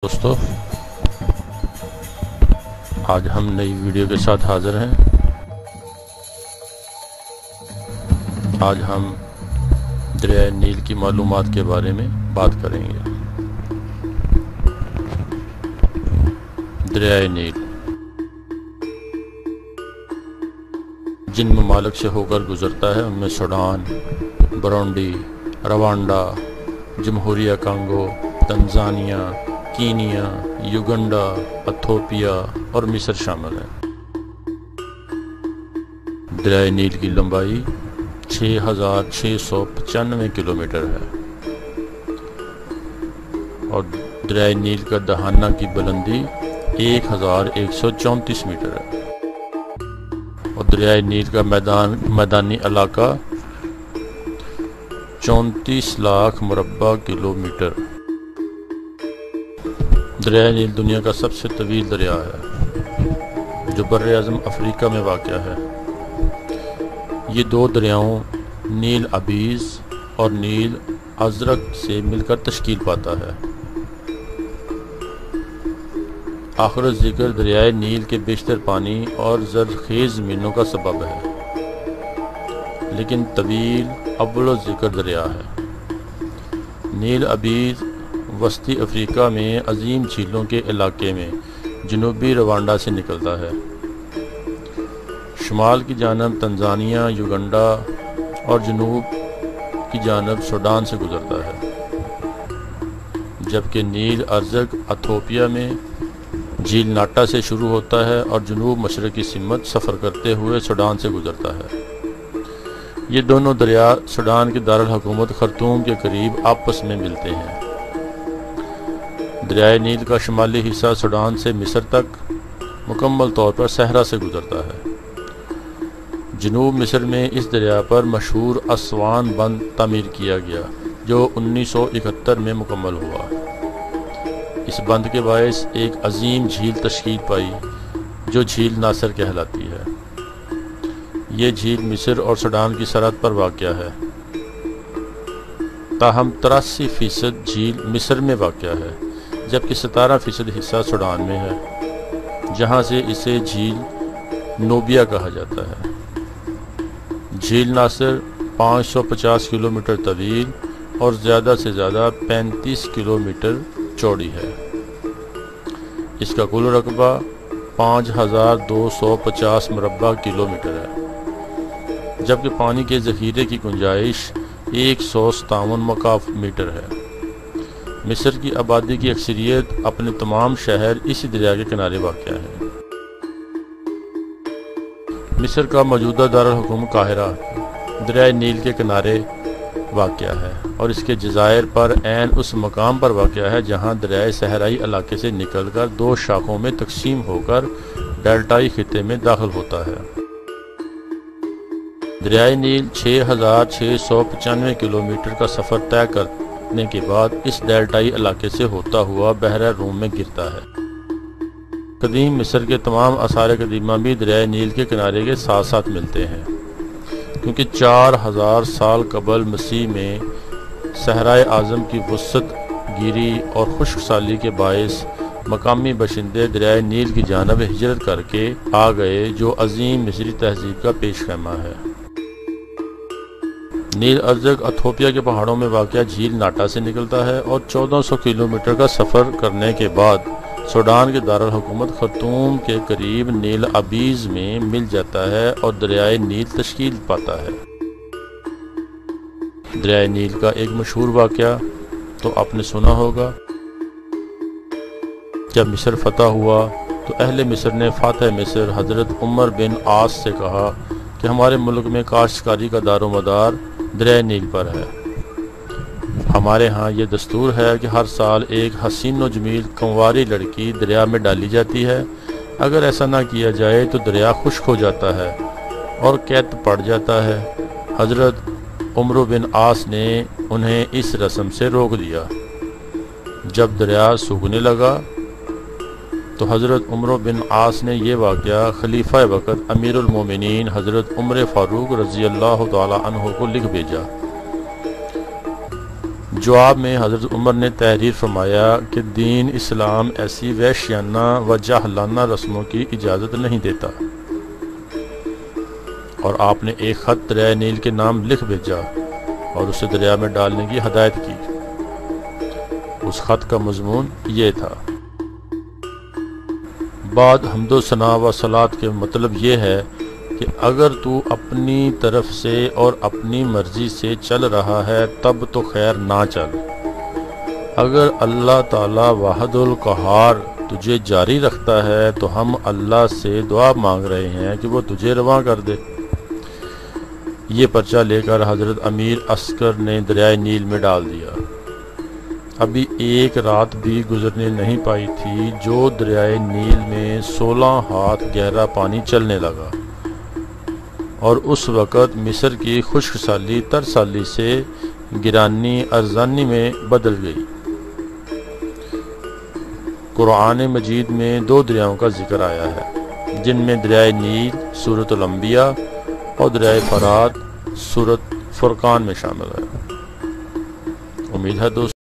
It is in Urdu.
دوستو، آج ہم نئی ویڈیو کے ساتھ حاضر ہیں۔ آج ہم دریائے نیل کی معلومات کے بارے میں بات کریں گے۔ دریائے نیل جن ممالک سے ہو کر گزرتا ہے ان میں سوڈان، برونڈی، روانڈا، جمہوریہ Congo, Tanzania, Kenya, Uganda, Ethiopia اور مصر شامل ہیں۔ دریائے نیل کی لمبائی 6695 کلومیٹر ہے اور دریائے نیل کا دہانہ کی بلندی 1134 میٹر ہے اور دریائے نیل کا میدانی علاقہ 34 لاکھ مربع کلومیٹر۔ دریائے نیل دنیا کا سب سے طویل دریا ہے جو بر اعظم افریقہ میں واقع ہے۔ یہ دو دریاؤں نیل ابیض اور نیل ازرق سے مل کر تشکیل پاتا ہے۔ آخر ذکر دریائے نیل کے بیشتر پانی اور زرخیز زمینوں کا سبب ہے، لیکن طویل اول ذکر دریا ہے۔ نیل ابیض وسطی افریقہ میں عظیم جھیلوں کے علاقے میں جنوبی روانڈا سے نکلتا ہے، شمال کی جانب تنزانیہ، یوگنڈا اور جنوب کی جانب سوڈان سے گزرتا ہے، جبکہ نیل ازرق ایتھوپیا میں جھیل ناٹا سے شروع ہوتا ہے اور جنوب مشرقی سمت سفر کرتے ہوئے سوڈان سے گزرتا ہے۔ یہ دونوں دریا سوڈان کے دارالحکومت خرطوم کے قریب آپس میں ملتے ہیں۔ دریائے نیل کا شمالی حصہ سوڈان سے مصر تک مکمل طور پر صحرا سے گزرتا ہے۔ جنوب مصر میں اس دریا پر مشہور اسوان بند تعمیر کیا گیا جو 1971 میں مکمل ہوا۔ اس بند کے باعث ایک عظیم جھیل تشکیل پائی جو جھیل ناصر کہلاتی ہے۔ یہ جھیل مصر اور سوڈان کی سرحد پر واقع ہے، تاہم 83% جھیل مصر میں واقع ہے جبکہ 17% حصہ سوڈان میں ہے، جہاں سے اسے جھیل نوبیا کہا جاتا ہے۔ جھیل ناصر 550 کلومیٹر طویل اور زیادہ سے زیادہ 35 کلومیٹر چوڑی ہے۔ اس کا کل رقبہ 5250 مربع کلومیٹر ہے، جبکہ پانی کے ذخیرے کی گنجائش 157 مکعب میٹر ہے۔ مصر کی آبادی کی اکثریت اپنے تمام شہر اسی دریا کے کنارے واقع ہیں۔ مصر کا موجودہ دارالحکومت قاہرہ دریائے نیل کے کنارے واقع ہے اور اس کے جزائر پر عین اس مقام پر واقع ہے جہاں دریائے صحرائی علاقے سے نکل کر دو شاخوں میں تقسیم ہو کر ڈیلٹائی خطے میں داخل ہوتا ہے۔ دریائے نیل 6695 کلومیٹر کا سفر طے کرنے کے بعد اس ڈیلٹائی علاقے سے ہوتا ہوا بحیرہ روم میں گرتا ہے۔ قدیم مصر کے تمام آثار قدیمہ بھی دریائے نیل کے کنارے کے ساتھ ساتھ ملتے ہیں، کیونکہ 4000 سال قبل مسیح میں صحرائے اعظم کی وسعت گیری اور خشک سالی کے باعث مقامی باشندے دریائے نیل کی جانب ہجرت کر کے آ گئے جو عظیم مصری تہذیب کا پیش خیمہ ہے۔ نیل ازرق ایتھوپیا کے پہاڑوں میں واقع جھیل ناٹا سے نکلتا ہے اور 1400 کلومیٹر کا سفر کرنے کے بعد سوڈان کے دارالحکومت خرطوم کے قریب نیل ابیض میں مل جاتا ہے اور دریائے نیل تشکیل پاتا ہے۔ دریائے نیل کا ایک مشہور واقعہ تو آپ نے سنا ہوگا، جب مصر فتح ہوا تو اہل مصر نے فاتح مصر حضرت عمر بن عاص سے کہا کہ ہمارے ملک میں کاشتکاری کا دار و مدار دریائے نیل پر ہے۔ ہمارے ہاں یہ دستور ہے کہ ہر سال ایک حسین و جمیل کنواری لڑکی دریا میں ڈالی جاتی ہے، اگر ایسا نہ کیا جائے تو دریا خشک ہو جاتا ہے اور قحط پڑ جاتا ہے۔ حضرت عمر بن عاص نے انہیں اس رسم سے روک دیا۔ جب دریا سوکھنے لگا تو حضرت عمر بن عاص نے یہ واقعہ خلیفہ وقت امیر المومنین حضرت عمر فاروق رضی اللہ تعالی عنہ کو لکھ بھیجا، جواب میں حضرت عمر نے تحریر فرمایا کہ دین اسلام ایسی وحشیانہ و جاہلانہ رسموں کی اجازت نہیں دیتا، اور آپ نے ایک خط دریائے نیل کے نام لکھ بھیجا اور اسے دریا میں ڈالنے کی ہدایت کی۔ اس خط کا مضمون یہ تھا: بعد حمد و ثنا و صلات کے مطلب یہ ہے کہ اگر تو اپنی طرف سے اور اپنی مرضی سے چل رہا ہے تب تو خیر نہ چل، اگر اللہ تعالی واحد القہار تجھے جاری رکھتا ہے تو ہم اللہ سے دعا مانگ رہے ہیں کہ وہ تجھے رواں کر دے۔ یہ پرچہ لے کر حضرت امیر عسکر نے دریائے نیل میں ڈال دیا۔ ابھی ایک رات بھی گزرنے نہیں پائی تھی جو دریائے نیل میں 16 ہاتھ گہرا پانی چلنے لگا، اور اس وقت مصر کی خشک سالی تر سالی سے گرانی ارزانی میں بدل گئی۔ قرآن مجید میں 2 دریاؤں کا ذکر آیا ہے، جن میں دریائے نیل سورۃ الانبیاء اور دریائے فرات سورۃ فرقان میں شامل ہے۔ امید ہے دوستوں